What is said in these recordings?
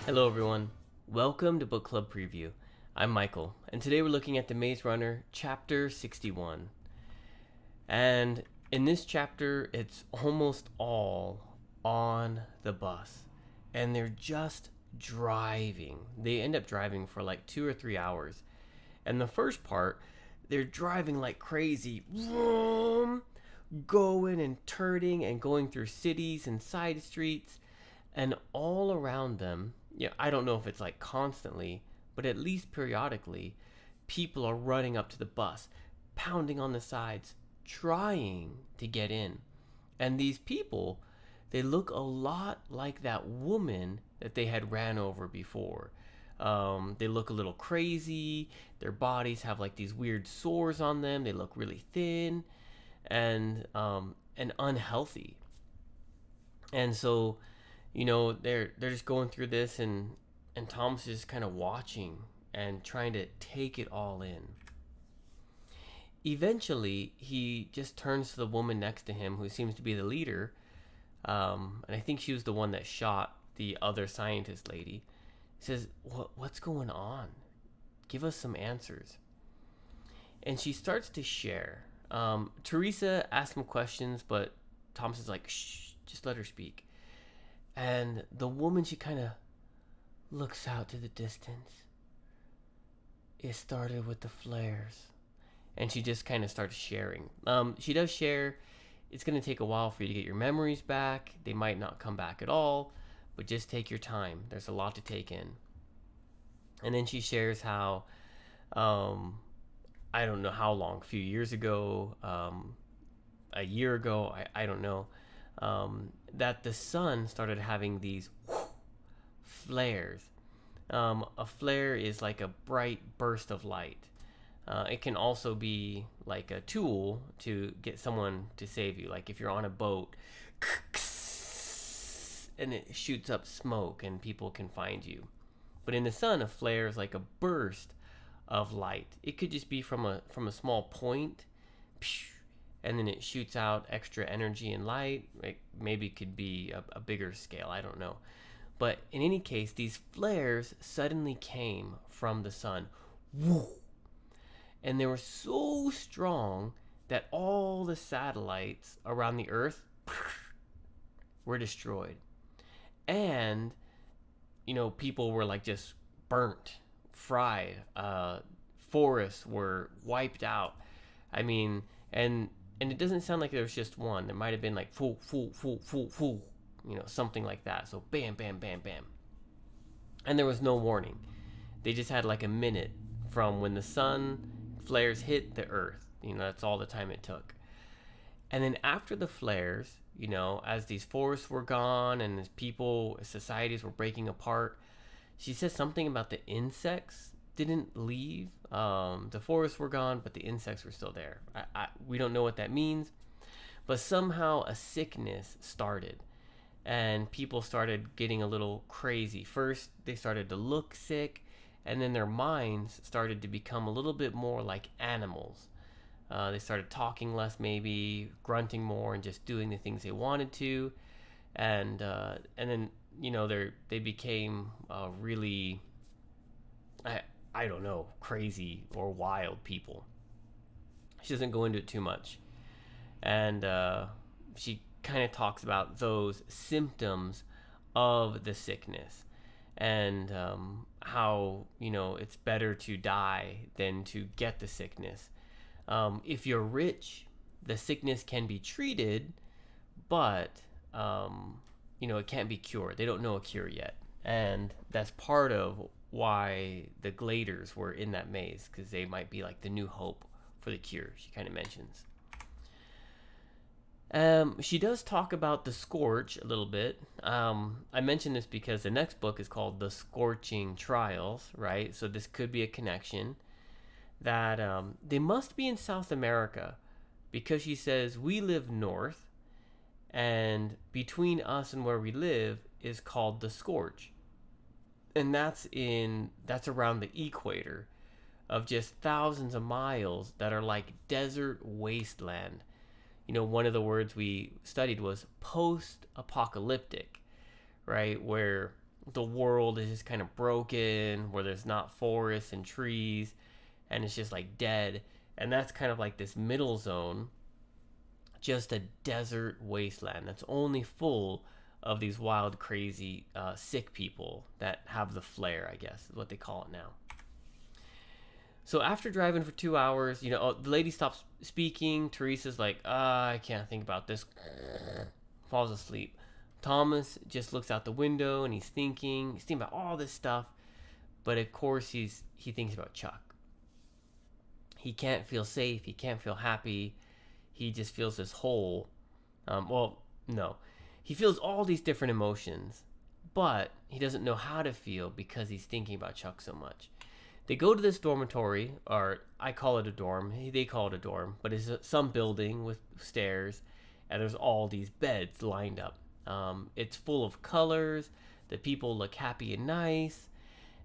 Hello, everyone. Welcome to Book Club Preview. I'm Michael, and today we're looking at The Maze Runner, Chapter 61. And in this chapter, it's almost all on the bus, and they're just driving. They end up driving for like 2 or 3 hours. And the first part, they're driving like crazy, vroom, going and turning and going through cities and side streets, and all around them, yeah, I don't know if it's like constantly, but at least periodically, people are running up to the bus, pounding on the sides, trying to get in. And these people, they look a lot like that woman that they had ran over before. They look a little crazy. Their bodies have like these weird sores on them. They look really thin and unhealthy. And so they're just going through this, and Thomas is kind of watching and trying to take it all in. Eventually he just turns to the woman next to him, who seems to be the leader, and I think she was the one that shot the other scientist lady. He says, what's going on? Give us some answers. And she starts to share. Teresa asks him questions, but Thomas is like, shh, just let her speak. And the woman, she kind of looks out to the distance. It started with the flares. And she just kind of starts sharing. She does share. It's going to take a while for you to get your memories back. They might not come back at all, but just take your time. There's a lot to take in. And then she shares how, I don't know how long, a few years ago, a year ago, I don't know, that the sun started having these flares. A flare is like a bright burst of light. It can also be like a tool to get someone to save you. Like if you're on a boat and it shoots up smoke and people can find you. But in the sun, a flare is like a burst of light. It could just be from a small point, and then it shoots out extra energy and light. It maybe could be a bigger scale. I don't know. But in any case, these flares suddenly came from the sun. Woo! And they were so strong that all the satellites around the Earth were destroyed. And, people were like just burnt, fried. Forests were wiped out. I mean, and it doesn't sound like there was just one. There might have been like full, full, full, full, full, something like that. So bam, bam, bam, bam. And there was no warning. They just had like a minute from when the sun flares hit the earth. That's all the time it took. And then after the flares, as these forests were gone and as societies were breaking apart, she says something about the insects didn't leave. The forests were gone, but the insects were still there. We don't know what that means, but somehow a sickness started, and people started getting a little crazy. First, they started to look sick, and then their minds started to become a little bit more like animals. They started talking less, maybe grunting more, and just doing the things they wanted to, and then they became really, I don't know, crazy or wild people. She doesn't go into it too much, and she kind of talks about those symptoms of the sickness, and how it's better to die than to get the sickness. If you're rich, the sickness can be treated, but it can't be cured. They don't know a cure yet, and that's part of why the Gladers were in that maze, because they might be like the new hope for the cure. She kind of mentions. She does talk about the Scorch a little bit. I mention this because the next book is called The Scorching Trials, right? So this could be a connection that they must be in South America, because she says we live north, and between us and where we live is called the Scorch, and that's around the equator of just thousands of miles that are like desert wasteland. One of the words we studied was post-apocalyptic, right? Where the world is just kind of broken, where there's not forests and trees, and it's just like dead. And that's kind of like this middle zone, just a desert wasteland that's only full of these wild, crazy, sick people that have the flare, I guess is what they call it now. So after driving for 2 hours, the lady stops speaking. Teresa's like, I can't think about this. Falls asleep. Thomas just looks out the window and he's thinking about all this stuff. But of course, he thinks about Chuck. He can't feel safe. He can't feel happy. He just feels this hole. No. He feels all these different emotions, but he doesn't know how to feel because he's thinking about Chuck so much. They go to this dormitory, or I call it a dorm. They call it a dorm, but it's some building with stairs, and there's all these beds lined up. It's full of colors. The people look happy and nice,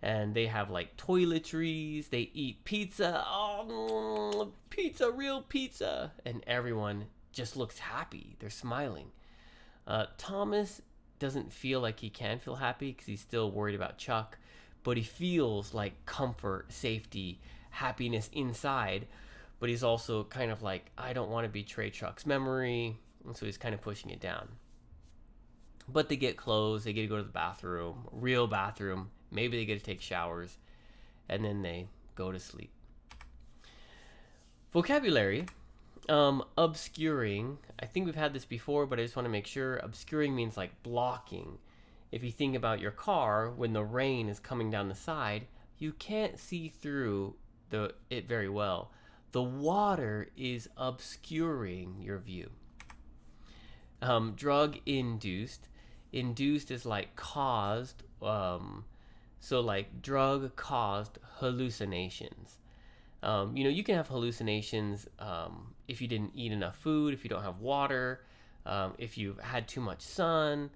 and they have like toiletries. They eat pizza. Oh, pizza, real pizza. And everyone just looks happy. They're smiling. Thomas doesn't feel like he can feel happy because he's still worried about Chuck, but he feels like comfort, safety, happiness inside. But he's also kind of like, I don't want to betray Chuck's memory, and so he's kind of pushing it down. But they get clothes, they get to go to the bathroom, real bathroom. Maybe they get to take showers, and then they go to sleep. Vocabulary. Obscuring. I think we've had this before, but I just want to make sure. Obscuring means like blocking. If you think about your car, when the rain is coming down the side, you can't see through it very well. The water is obscuring your view. Drug induced. Induced is like caused. So like drug caused hallucinations. You can have hallucinations if you didn't eat enough food, if you don't have water, if you've had too much sun,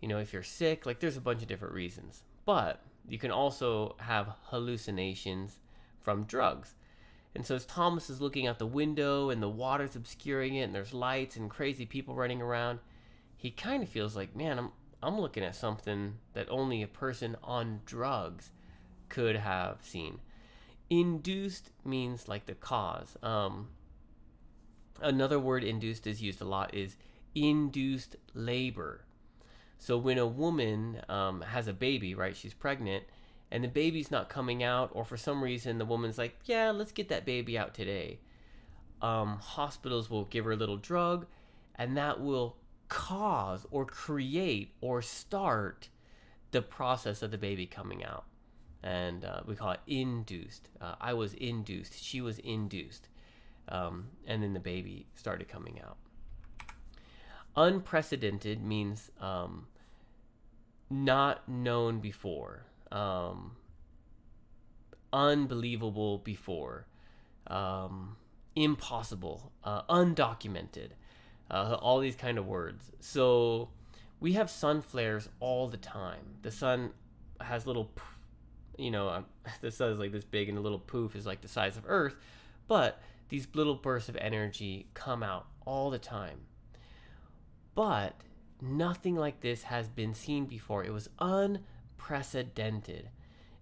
if you're sick. Like there's a bunch of different reasons. But you can also have hallucinations from drugs. And so as Thomas is looking out the window and the water's obscuring it and there's lights and crazy people running around, he kind of feels like, man, I'm looking at something that only a person on drugs could have seen. Induced means like the cause. Another word induced is used a lot is induced labor. So when a woman has a baby, right, she's pregnant, and the baby's not coming out, or for some reason the woman's like, yeah, let's get that baby out today. Hospitals will give her a little drug, and that will cause or create or start the process of the baby coming out. And we call it induced. I was induced. She was induced. And then the baby started coming out. Unprecedented means not known before. Unbelievable before. Impossible. Undocumented. All these kind of words. So we have sun flares all the time. The sun has little... the sun is like this big and the little poof is like the size of Earth, but these little bursts of energy come out all the time. But nothing like this has been seen before. It was unprecedented.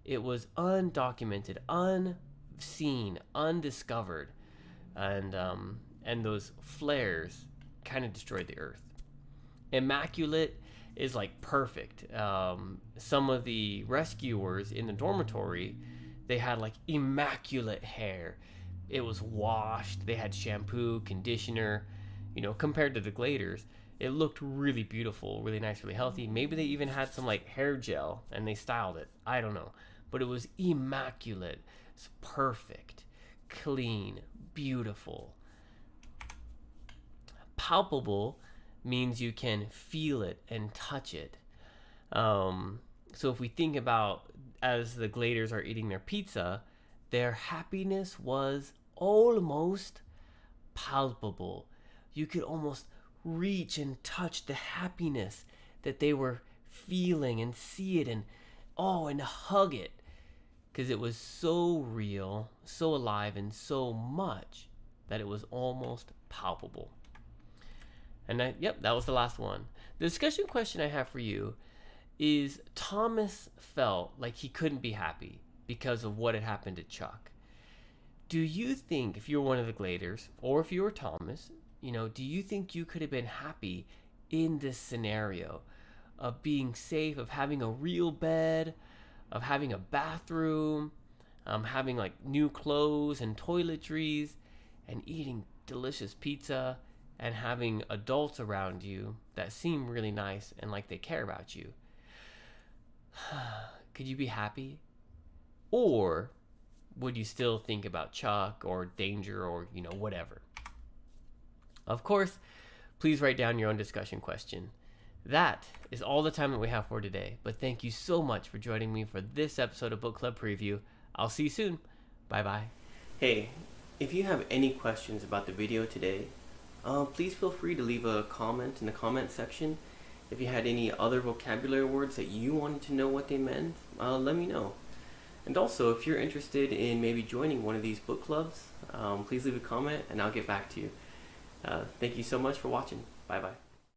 It was undocumented, unseen, undiscovered, and those flares kind of destroyed the Earth. Immaculate is like perfect. Some of the rescuers in the dormitory, they had like immaculate hair. It was washed. They had shampoo, conditioner. Compared to the Gladers, it looked really beautiful, really nice, really healthy. Maybe they even had some like hair gel and they styled it. I don't know. But it was immaculate. It's perfect, clean, beautiful. Palpable means you can feel it and touch it. So if we think about as the Gladers are eating their pizza, their happiness was almost palpable. You could almost reach and touch the happiness that they were feeling and see it and hug it, because it was so real, so alive, and so much that it was almost palpable. And that was the last one. The discussion question I have for you is Thomas felt like he couldn't be happy because of what had happened to Chuck. Do you think, if you were one of the Gladers, or if you were Thomas, do you think you could have been happy in this scenario of being safe, of having a real bed, of having a bathroom, having like new clothes and toiletries, and eating delicious pizza, and having adults around you that seem really nice and like they care about you? Could you be happy? Or would you still think about Chuck or danger or, whatever? Of course, please write down your own discussion question. That is all the time that we have for today, but thank you so much for joining me for this episode of Book Club Preview. I'll see you soon. Bye-bye. Hey, if you have any questions about the video today, please feel free to leave a comment in the comment section. If you had any other vocabulary words that you wanted to know what they meant, let me know. And also, if you're interested in maybe joining one of these book clubs, please leave a comment and I'll get back to you. Thank you so much for watching. Bye-bye.